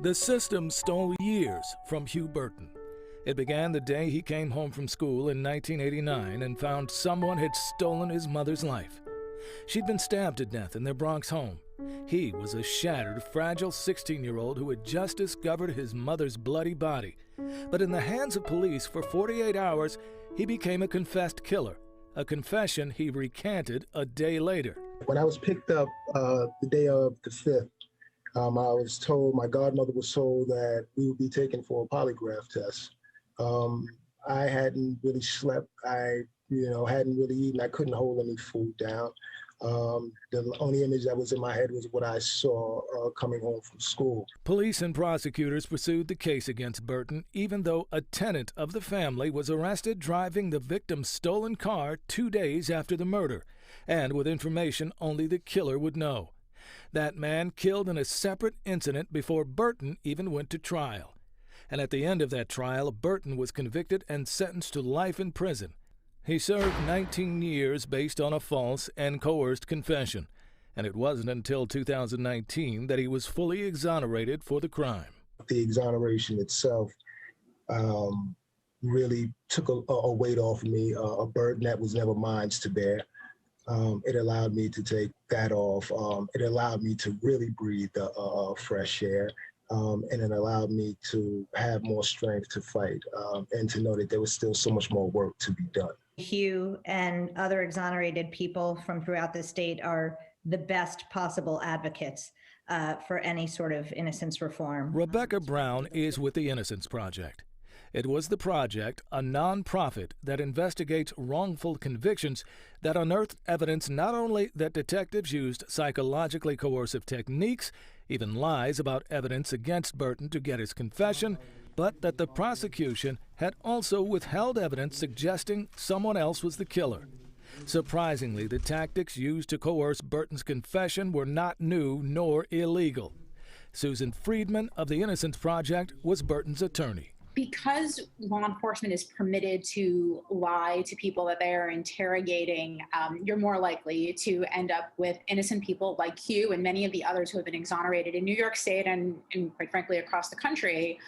The system stole years from Hugh Burton. It began the day he came home from school in 1989 and found someone had stolen his mother's life. She'd been stabbed to death in their Bronx home. He was a shattered, fragile 16-year-old who had just discovered his mother's bloody body. But in the hands of police for 48 hours, he became a confessed killer, a confession he recanted a day later. When I was picked up the day of the 5th, I was told, my godmother was told that we would be taken for a polygraph test. I hadn't really slept. I hadn't really eaten. I couldn't hold any food down. The only image that was in my head was what I saw coming home from school. Police and prosecutors pursued the case against Burton, even though a tenant of the family was arrested driving the victim's stolen car 2 days after the murder, and with information only the killer would know. That man killed in a separate incident before Burton even went to trial. And at the end of that trial, Burton was convicted and sentenced to life in prison. He served 19 years based on a false and coerced confession, and it wasn't until 2019 that he was fully exonerated for the crime. The exoneration itself really took a weight off of me, a burden that was never mine to bear. It allowed me to take that off. It allowed me to really breathe fresh air. And it allowed me to have more strength to fight and to know that there was still so much more work to be done. Hugh and other exonerated people from throughout the state are the best possible advocates for any sort of innocence reform. Rebecca Brown is with the Innocence Project. It was the project, a nonprofit that investigates wrongful convictions, that unearthed evidence not only that detectives used psychologically coercive techniques, even lies about evidence against Burton to get his confession, but that the prosecution had also withheld evidence suggesting someone else was the killer. Surprisingly, the tactics used to coerce Burton's confession were not new nor illegal. Susan Friedman of the Innocence Project was Burton's attorney. Because law enforcement is permitted to lie to people that they are interrogating, you're more likely to end up with innocent people like Hugh and many of the others who have been exonerated in New York State and quite frankly, across the country,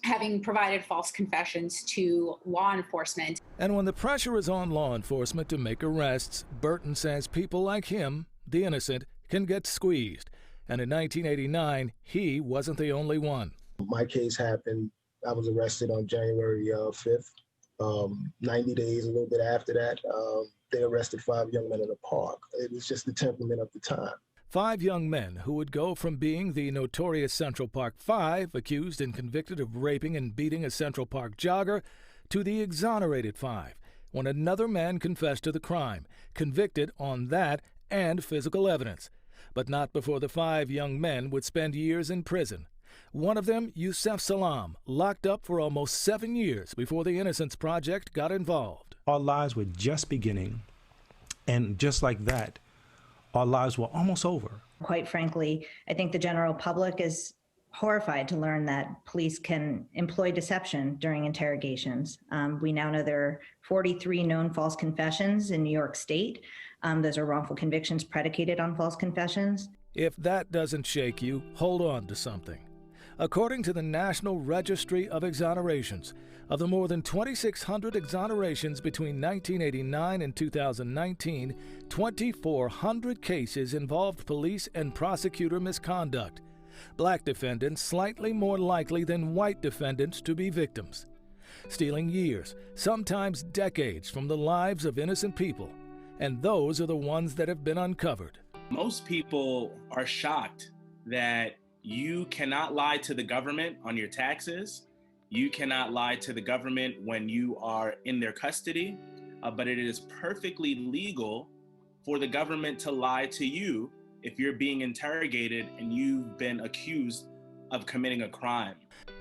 having provided false confessions to law enforcement. And when the pressure is on law enforcement to make arrests, Burton says people like him, the innocent, can get squeezed. And in 1989, he wasn't the only one. My case happened, I was arrested on January 5th. 90 days, a little bit after that, they arrested 5 young men in a park. It was just the temperament of the time. 5 young men who would go from being the notorious Central Park 5, accused and convicted of raping and beating a Central Park jogger, to the exonerated 5, when another man confessed to the crime, convicted on that and physical evidence. But not before the 5 young men would spend years in prison. One of them, Yusef Salam, locked up for almost 7 years before the Innocence Project got involved. Our lives were just beginning, and just like that, our lives were almost over. Quite frankly, I think the general public is horrified to learn that police can employ deception during interrogations. We now know there are 43 known false confessions in New York State. Those are wrongful convictions predicated on false confessions. If that doesn't shake you, hold on to something. According to the National Registry of Exonerations, of the more than 2,600 exonerations between 1989 and 2019, 2,400 cases involved police and prosecutor misconduct. Black defendants slightly more likely than white defendants to be victims. Stealing years, sometimes decades, from the lives of innocent people. And those are the ones that have been uncovered. Most people are shocked that you cannot lie to the government on your taxes. You cannot lie to the government when you are in their custody, but it is perfectly legal for the government to lie to you if you're being interrogated and you've been accused of committing a crime.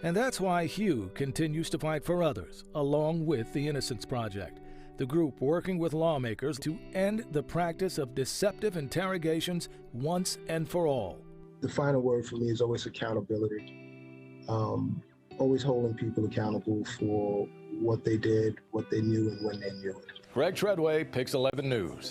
And that's why Hugh continues to fight for others, along with the Innocence Project, the group working with lawmakers to end the practice of deceptive interrogations once and for all. The final word for me is always accountability. Always holding people accountable for what they did, what they knew, and when they knew it. Greg Treadway, Pix 11 News.